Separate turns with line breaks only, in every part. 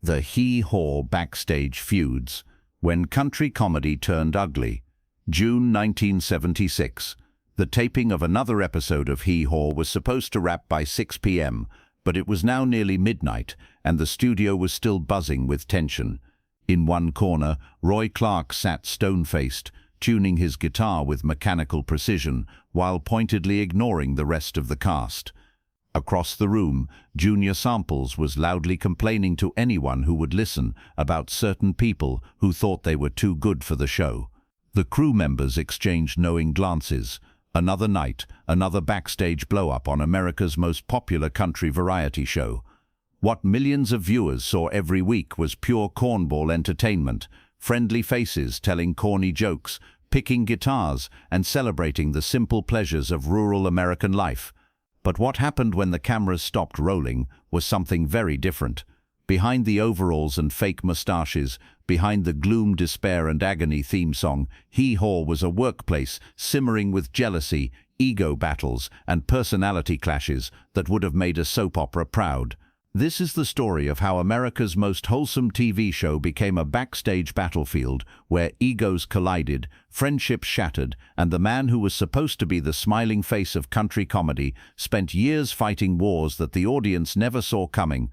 The Hee Haw Backstage Feuds, When Country Comedy Turned Ugly. June 1976. The taping of another episode of Hee Haw was supposed to wrap by 6 p.m., but it was now nearly midnight, and the studio was still buzzing with tension. In one corner, Roy Clark sat stone-faced, tuning his guitar with mechanical precision, while pointedly ignoring the rest of the cast. Across the room, Junior Samples was loudly complaining to anyone who would listen about certain people who thought they were too good for the show. The crew members exchanged knowing glances. Another night, another backstage blow-up on America's most popular country variety show. What millions of viewers saw every week was pure cornball entertainment, friendly faces telling corny jokes, picking guitars, and celebrating the simple pleasures of rural American life. But what happened when the cameras stopped rolling was something very different. Behind the overalls and fake mustaches, behind the gloom, despair and agony theme song, Hee Haw was a workplace simmering with jealousy, ego battles and personality clashes that would have made a soap opera proud. This is the story of how America's most wholesome TV show became a backstage battlefield where egos collided, friendships shattered, and the man who was supposed to be the smiling face of country comedy spent years fighting wars that the audience never saw coming.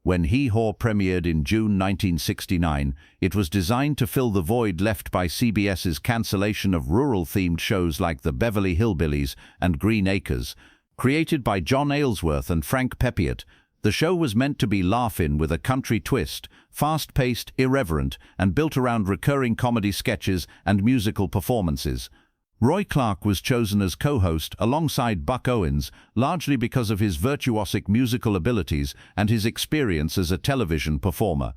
When Hee Haw premiered in June 1969, it was designed to fill the void left by CBS's cancellation of rural-themed shows like The Beverly Hillbillies and Green Acres. Created by John Aylesworth and Frank Pepiot, the show was meant to be laugh-in with a country twist, fast-paced, irreverent, and built around recurring comedy sketches and musical performances. Roy Clark was chosen as co-host alongside Buck Owens, largely because of his virtuosic musical abilities and his experience as a television performer.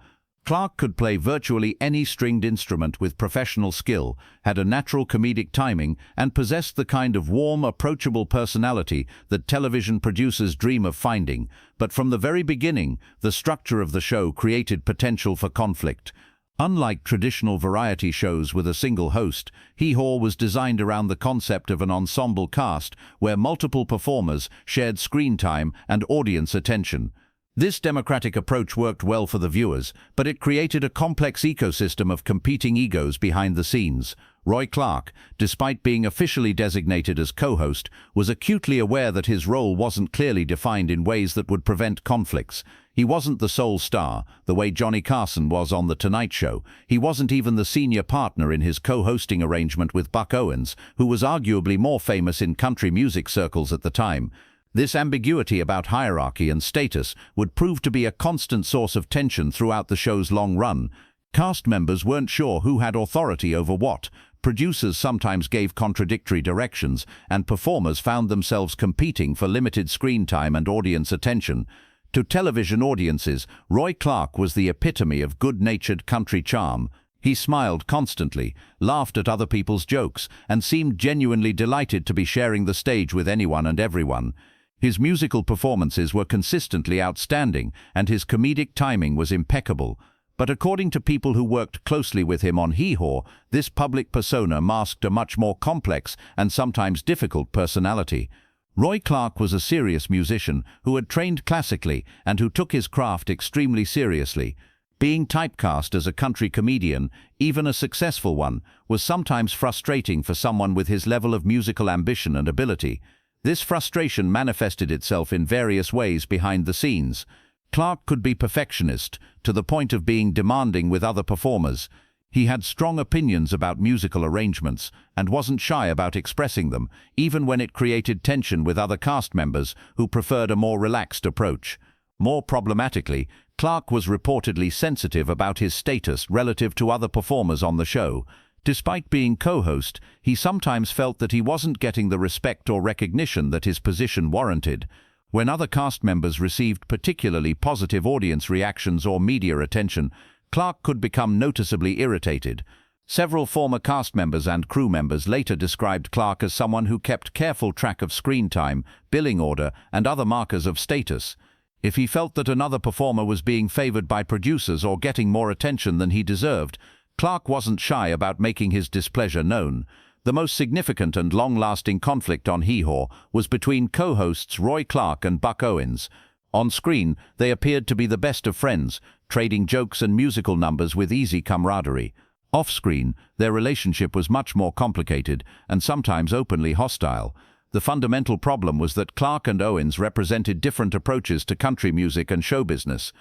Clark could play virtually any stringed instrument with professional skill, had a natural comedic timing, and possessed the kind of warm, approachable personality that television producers dream of finding. But from the very beginning, the structure of the show created potential for conflict. Unlike traditional variety shows with a single host, Hee Haw was designed around the concept of an ensemble cast where multiple performers shared screen time and audience attention. This democratic approach worked well for the viewers, but it created a complex ecosystem of competing egos behind the scenes. Roy Clark, despite being officially designated as co-host, was acutely aware that his role wasn't clearly defined in ways that would prevent conflicts. He wasn't the sole star, the way Johnny Carson was on The Tonight Show. He wasn't even the senior partner in his co-hosting arrangement with Buck Owens, who was arguably more famous in country music circles at the time. This ambiguity about hierarchy and status would prove to be a constant source of tension throughout the show's long run. Cast members weren't sure who had authority over what, producers sometimes gave contradictory directions, and performers found themselves competing for limited screen time and audience attention. To television audiences, Roy Clark was the epitome of good-natured country charm. He smiled constantly, laughed at other people's jokes, and seemed genuinely delighted to be sharing the stage with anyone and everyone. His musical performances were consistently outstanding, and his comedic timing was impeccable. But according to people who worked closely with him on Hee Haw, this public persona masked a much more complex and sometimes difficult personality. Roy Clark was a serious musician who had trained classically and who took his craft extremely seriously. Being typecast as a country comedian, even a successful one, was sometimes frustrating for someone with his level of musical ambition and ability. This frustration manifested itself in various ways behind the scenes. Clark could be perfectionist, to the point of being demanding with other performers. He had strong opinions about musical arrangements, and wasn't shy about expressing them, even when it created tension with other cast members who preferred a more relaxed approach. More problematically, Clark was reportedly sensitive about his status relative to other performers on the show. Despite being co-host, he sometimes felt that he wasn't getting the respect or recognition that his position warranted. When other cast members received particularly positive audience reactions or media attention, Clark could become noticeably irritated. Several former cast members and crew members later described Clark as someone who kept careful track of screen time, billing order, and other markers of status. If he felt that another performer was being favored by producers or getting more attention than he deserved, Clark wasn't shy about making his displeasure known. The most significant and long-lasting conflict on Hee Haw was between co-hosts Roy Clark and Buck Owens. On screen, they appeared to be the best of friends, trading jokes and musical numbers with easy camaraderie. Off-screen, their relationship was much more complicated and sometimes openly hostile. The fundamental problem was that Clarke and Owens represented different approaches to country music and show business.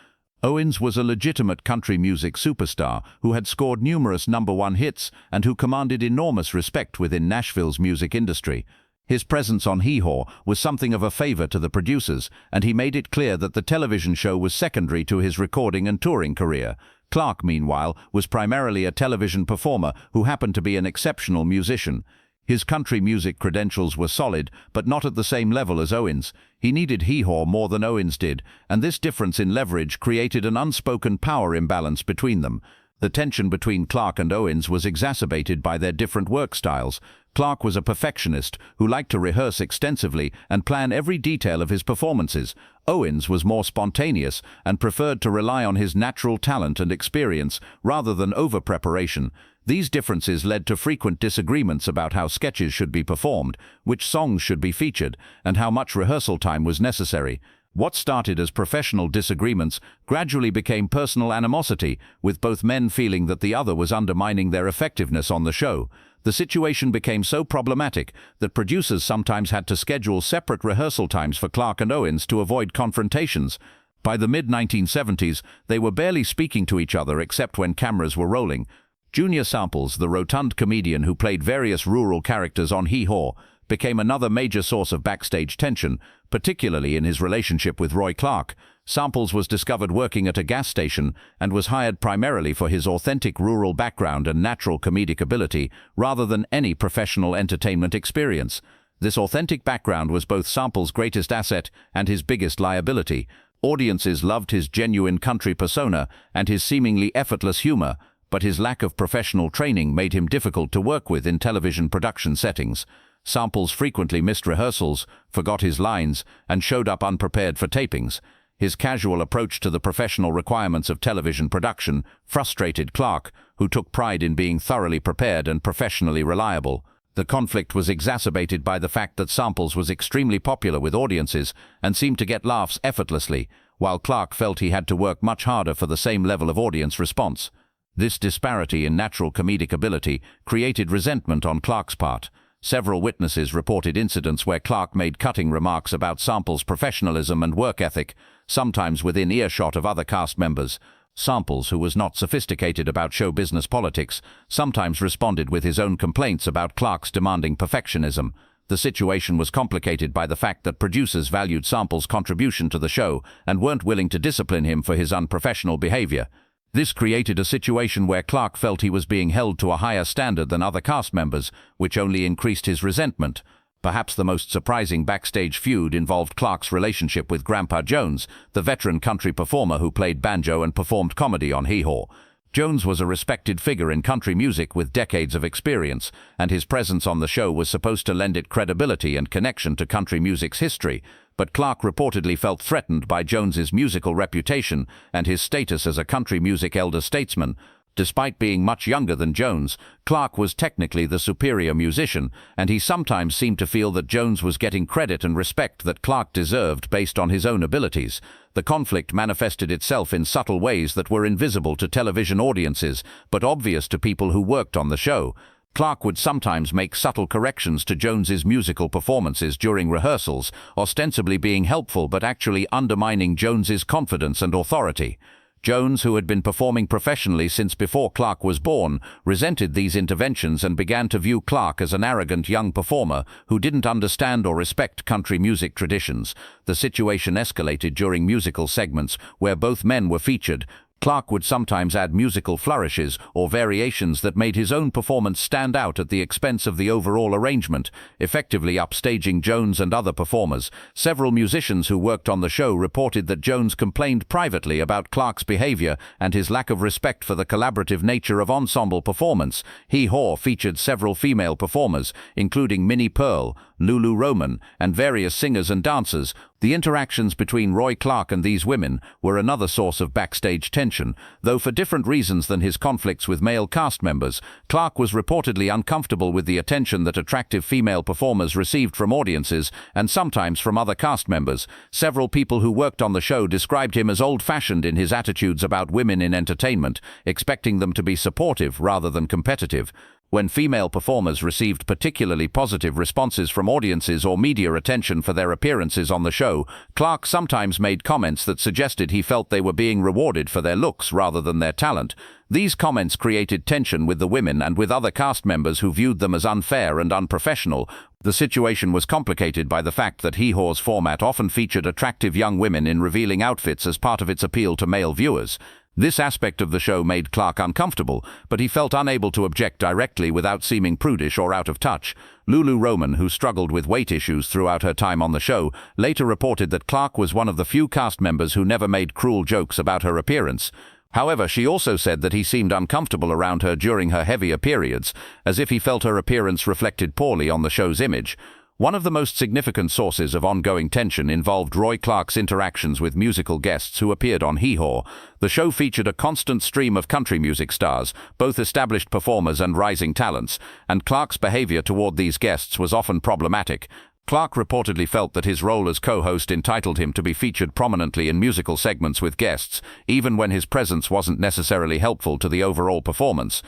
Owens was a legitimate country music superstar who had scored numerous #1 hits and who commanded enormous respect within Nashville's music industry. His presence on Hee Haw was something of a favor to the producers, and he made it clear that the television show was secondary to his recording and touring career. Clarke, meanwhile, was primarily a television performer who happened to be an exceptional musician. His country music credentials were solid, but not at the same level as Owens. He needed Hee Haw more than Owens did, and this difference in leverage created an unspoken power imbalance between them. The tension between Clarke and Owens was exacerbated by their different work styles. Clarke was a perfectionist who liked to rehearse extensively and plan every detail of his performances. Owens was more spontaneous and preferred to rely on his natural talent and experience rather than over-preparation. These differences led to frequent disagreements about how sketches should be performed, which songs should be featured, and how much rehearsal time was necessary. What started as professional disagreements gradually became personal animosity, with both men feeling that the other was undermining their effectiveness on the show. The situation became so problematic that producers sometimes had to schedule separate rehearsal times for Clarke and Owens to avoid confrontations. By the mid-1970s, they were barely speaking to each other except when cameras were rolling. Junior Samples, the rotund comedian who played various rural characters on Hee Haw, became another major source of backstage tension, particularly in his relationship with Roy Clarke. Samples was discovered working at a gas station and was hired primarily for his authentic rural background and natural comedic ability, rather than any professional entertainment experience. This authentic background was both Samples' greatest asset and his biggest liability. Audiences loved his genuine country persona and his seemingly effortless humor, but his lack of professional training made him difficult to work with in television production settings. Samples frequently missed rehearsals, forgot his lines, and showed up unprepared for tapings. His casual approach to the professional requirements of television production frustrated Clarke, who took pride in being thoroughly prepared and professionally reliable. The conflict was exacerbated by the fact that Samples was extremely popular with audiences and seemed to get laughs effortlessly, while Clarke felt he had to work much harder for the same level of audience response. This disparity in natural comedic ability created resentment on Clarke's part. Several witnesses reported incidents where Clarke made cutting remarks about Samples' professionalism and work ethic, sometimes within earshot of other cast members. Samples, who was not sophisticated about show business politics, sometimes responded with his own complaints about Clarke's demanding perfectionism. The situation was complicated by the fact that producers valued Samples' contribution to the show and weren't willing to discipline him for his unprofessional behavior. This created a situation where Clarke felt he was being held to a higher standard than other cast members, which only increased his resentment. Perhaps the most surprising backstage feud involved Clarke's relationship with Grandpa Jones, the veteran country performer who played banjo and performed comedy on Hee Haw. Jones was a respected figure in country music with decades of experience, and his presence on the show was supposed to lend it credibility and connection to country music's history. But Clarke reportedly felt threatened by Jones's musical reputation and his status as a country music elder statesman. Despite being much younger than Jones, Clarke was technically the superior musician, and he sometimes seemed to feel that Jones was getting credit and respect that Clarke deserved based on his own abilities. The conflict manifested itself in subtle ways that were invisible to television audiences, but obvious to people who worked on the show. Clarke would sometimes make subtle corrections to Jones's musical performances during rehearsals, ostensibly being helpful but actually undermining Jones's confidence and authority. Jones, who had been performing professionally since before Clarke was born, resented these interventions and began to view Clarke as an arrogant young performer who didn't understand or respect country music traditions. The situation escalated during musical segments where both men were featured. Clarke would sometimes add musical flourishes or variations that made his own performance stand out at the expense of the overall arrangement, effectively upstaging Jones and other performers. Several musicians who worked on the show reported that Jones complained privately about Clarke's behavior and his lack of respect for the collaborative nature of ensemble performance. Hee Haw featured several female performers, including Minnie Pearl, Lulu Roman, and various singers and dancers, The interactions between Roy Clark and these women were another source of backstage tension, though for different reasons than his conflicts with male cast members. Clark was reportedly uncomfortable with the attention that attractive female performers received from audiences and sometimes from other cast members. Several people who worked on the show described him as old-fashioned in his attitudes about women in entertainment, expecting them to be supportive rather than competitive. When female performers received particularly positive responses from audiences or media attention for their appearances on the show, Clark sometimes made comments that suggested he felt they were being rewarded for their looks rather than their talent. These comments created tension with the women and with other cast members who viewed them as unfair and unprofessional. The situation was complicated by the fact that Hee Haw's format often featured attractive young women in revealing outfits as part of its appeal to male viewers. This aspect of the show made Clark uncomfortable, but he felt unable to object directly without seeming prudish or out of touch. Lulu Roman, who struggled with weight issues throughout her time on the show, later reported that Clark was one of the few cast members who never made cruel jokes about her appearance. However, she also said that he seemed uncomfortable around her during her heavier periods, as if he felt her appearance reflected poorly on the show's image. One of the most significant sources of ongoing tension involved Roy Clark's interactions with musical guests who appeared on Hee Haw. The show featured a constant stream of country music stars, both established performers and rising talents, and Clark's behavior toward these guests was often problematic. Clark reportedly felt that his role as co-host entitled him to be featured prominently in musical segments with guests, even when his presence wasn't necessarily helpful to the overall performance.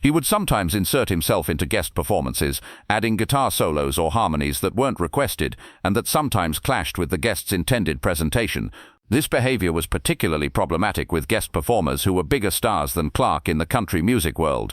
He would sometimes insert himself into guest performances, adding guitar solos or harmonies that weren't requested and that sometimes clashed with the guest's intended presentation. This behavior was particularly problematic with guest performers who were bigger stars than Clark in the country music world.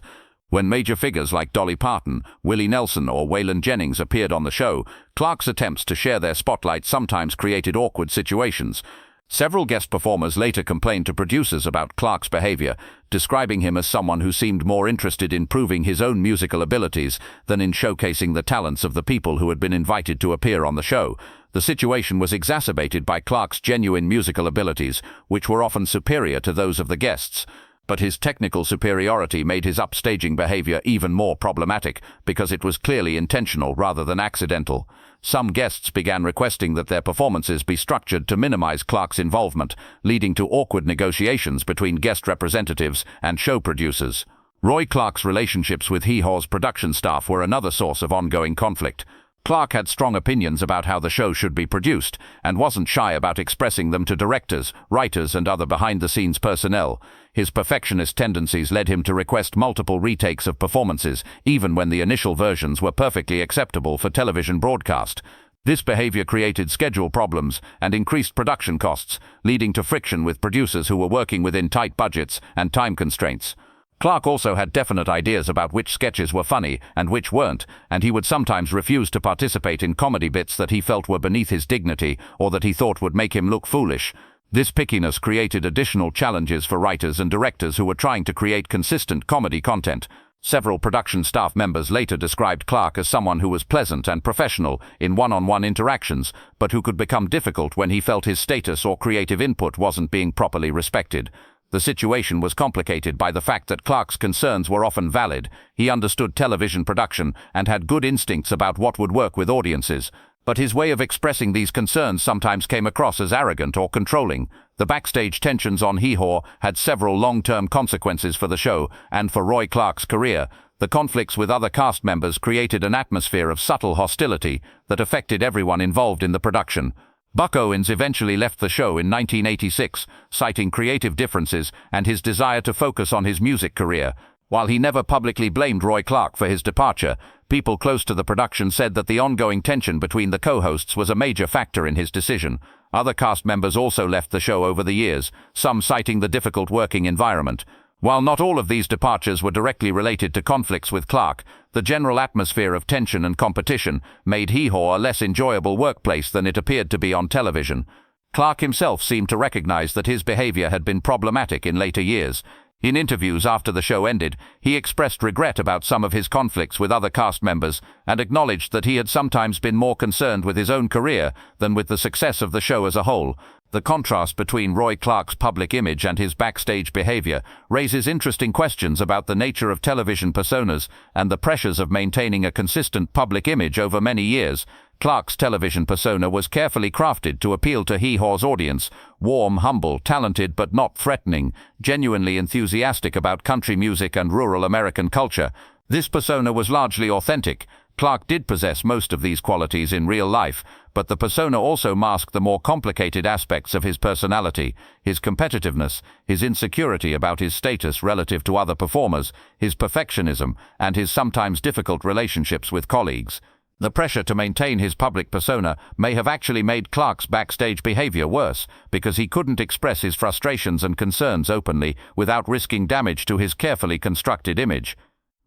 When major figures like Dolly Parton, Willie Nelson or Waylon Jennings appeared on the show, Clark's attempts to share their spotlight sometimes created awkward situations. Several guest performers later complained to producers about Clark's behavior, describing him as someone who seemed more interested in proving his own musical abilities than in showcasing the talents of the people who had been invited to appear on the show. The situation was exacerbated by Clark's genuine musical abilities, which were often superior to those of the guests. But his technical superiority made his upstaging behavior even more problematic because it was clearly intentional rather than accidental. Some guests began requesting that their performances be structured to minimize Clark's involvement, leading to awkward negotiations between guest representatives and show producers. Roy Clark's relationships with Hee Haw's production staff were another source of ongoing conflict. Clark had strong opinions about how the show should be produced, and wasn't shy about expressing them to directors, writers, and other behind-the-scenes personnel. His perfectionist tendencies led him to request multiple retakes of performances, even when the initial versions were perfectly acceptable for television broadcast. This behavior created schedule problems and increased production costs, leading to friction with producers who were working within tight budgets and time constraints. Clark also had definite ideas about which sketches were funny and which weren't, and he would sometimes refuse to participate in comedy bits that he felt were beneath his dignity or that he thought would make him look foolish. This pickiness created additional challenges for writers and directors who were trying to create consistent comedy content. Several production staff members later described Clark as someone who was pleasant and professional in one-on-one interactions, but who could become difficult when he felt his status or creative input wasn't being properly respected. The situation was complicated by the fact that Clark's concerns were often valid. He understood television production and had good instincts about what would work with audiences, but his way of expressing these concerns sometimes came across as arrogant or controlling. The backstage tensions on Hee Haw had several long-term consequences for the show and for Roy Clark's career. The conflicts with other cast members created an atmosphere of subtle hostility that affected everyone involved in the production. Buck Owens eventually left the show in 1986, citing creative differences and his desire to focus on his music career. While he never publicly blamed Roy Clark for his departure, people close to the production said that the ongoing tension between the co-hosts was a major factor in his decision. Other cast members also left the show over the years, some citing the difficult working environment. While not all of these departures were directly related to conflicts with Clark, the general atmosphere of tension and competition made Hee Haw a less enjoyable workplace than it appeared to be on television. Clark himself seemed to recognize that his behavior had been problematic in later years. In interviews after the show ended, he expressed regret about some of his conflicts with other cast members and acknowledged that he had sometimes been more concerned with his own career than with the success of the show as a whole. The contrast between Roy Clark's public image and his backstage behavior raises interesting questions about the nature of television personas and the pressures of maintaining a consistent public image over many years. Clark's television persona was carefully crafted to appeal to Hee Haw's audience: warm, humble, talented but not threatening, genuinely enthusiastic about country music and rural American culture. This persona was largely authentic. Clark did possess most of these qualities in real life, but the persona also masked the more complicated aspects of his personality: his competitiveness, his insecurity about his status relative to other performers, his perfectionism, and his sometimes difficult relationships with colleagues. The pressure to maintain his public persona may have actually made Clark's backstage behavior worse, because he couldn't express his frustrations and concerns openly without risking damage to his carefully constructed image.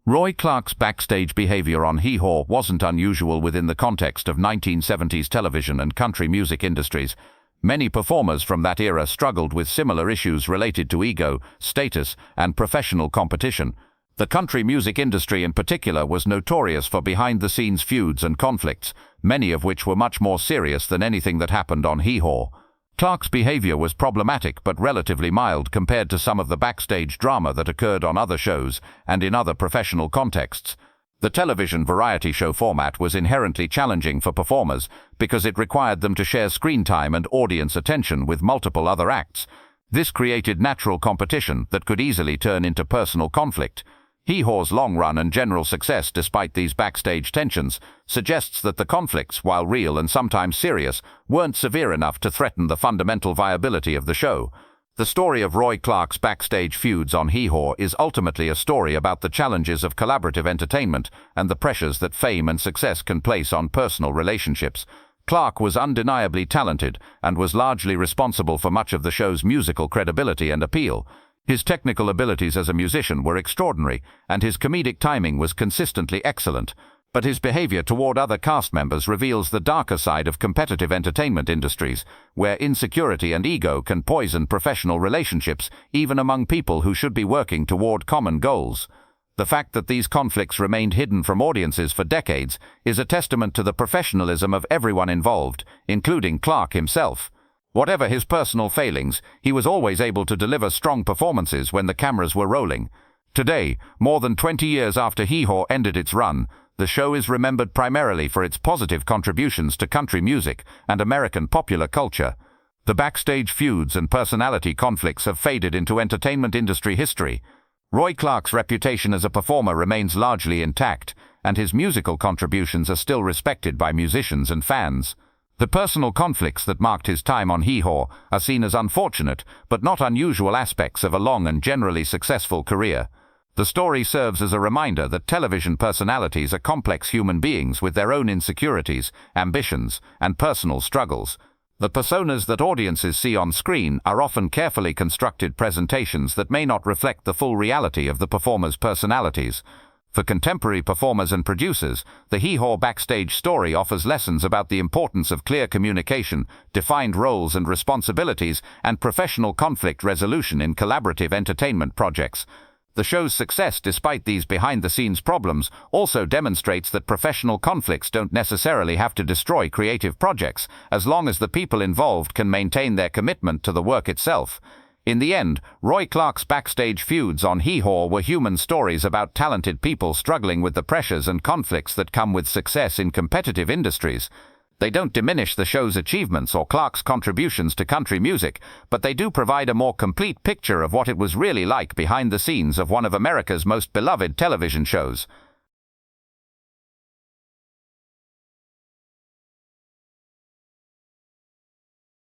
Roy Clark's backstage behavior on Hee Haw wasn't unusual within the context of 1970s television and country music industries. Many performers from that era struggled with similar issues related to ego, status, and professional competition. The country music industry in particular was notorious for behind-the-scenes feuds and conflicts, many of which were much more serious than anything that happened on Hee Haw. Clark's behavior was problematic but relatively mild compared to some of the backstage drama that occurred on other shows and in other professional contexts. The television variety show format was inherently challenging for performers because it required them to share screen time and audience attention with multiple other acts. This created natural competition that could easily turn into personal conflict. Hee Haw's long run and general success despite these backstage tensions suggests that the conflicts, while real and sometimes serious, weren't severe enough to threaten the fundamental viability of the show. The story of Roy Clark's backstage feuds on Hee Haw is ultimately a story about the challenges of collaborative entertainment and the pressures that fame and success can place on personal relationships. Clark was undeniably talented and was largely responsible for much of the show's musical credibility and appeal. His technical abilities as a musician were extraordinary, and his comedic timing was consistently excellent. But his behavior toward other cast members reveals the darker side of competitive entertainment industries, where insecurity and ego can poison professional relationships, even among people who should be working toward common goals. The fact that these conflicts remained hidden from audiences for decades is a testament to the professionalism of everyone involved, including Clark himself. Whatever his personal failings, he was always able to deliver strong performances when the cameras were rolling. Today, more than 20 years after Hee Haw ended its run, the show is remembered primarily for its positive contributions to country music and American popular culture. The backstage feuds and personality conflicts have faded into entertainment industry history. Roy Clark's reputation as a performer remains largely intact, and his musical contributions are still respected by musicians and fans. The personal conflicts that marked his time on Hee Haw are seen as unfortunate but not unusual aspects of a long and generally successful career. The story serves as a reminder that television personalities are complex human beings with their own insecurities, ambitions, and personal struggles. The personas that audiences see on screen are often carefully constructed presentations that may not reflect the full reality of the performers' personalities. For contemporary performers and producers, the Hee Haw backstage story offers lessons about the importance of clear communication, defined roles and responsibilities, and professional conflict resolution in collaborative entertainment projects. The show's success, despite these behind-the-scenes problems, also demonstrates that professional conflicts don't necessarily have to destroy creative projects, as long as the people involved can maintain their commitment to the work itself. In the end, Roy Clark's backstage feuds on Hee Haw were human stories about talented people struggling with the pressures and conflicts that come with success in competitive industries. They don't diminish the show's achievements or Clark's contributions to country music, but they do provide a more complete picture of what it was really like behind the scenes of one of America's most beloved television shows.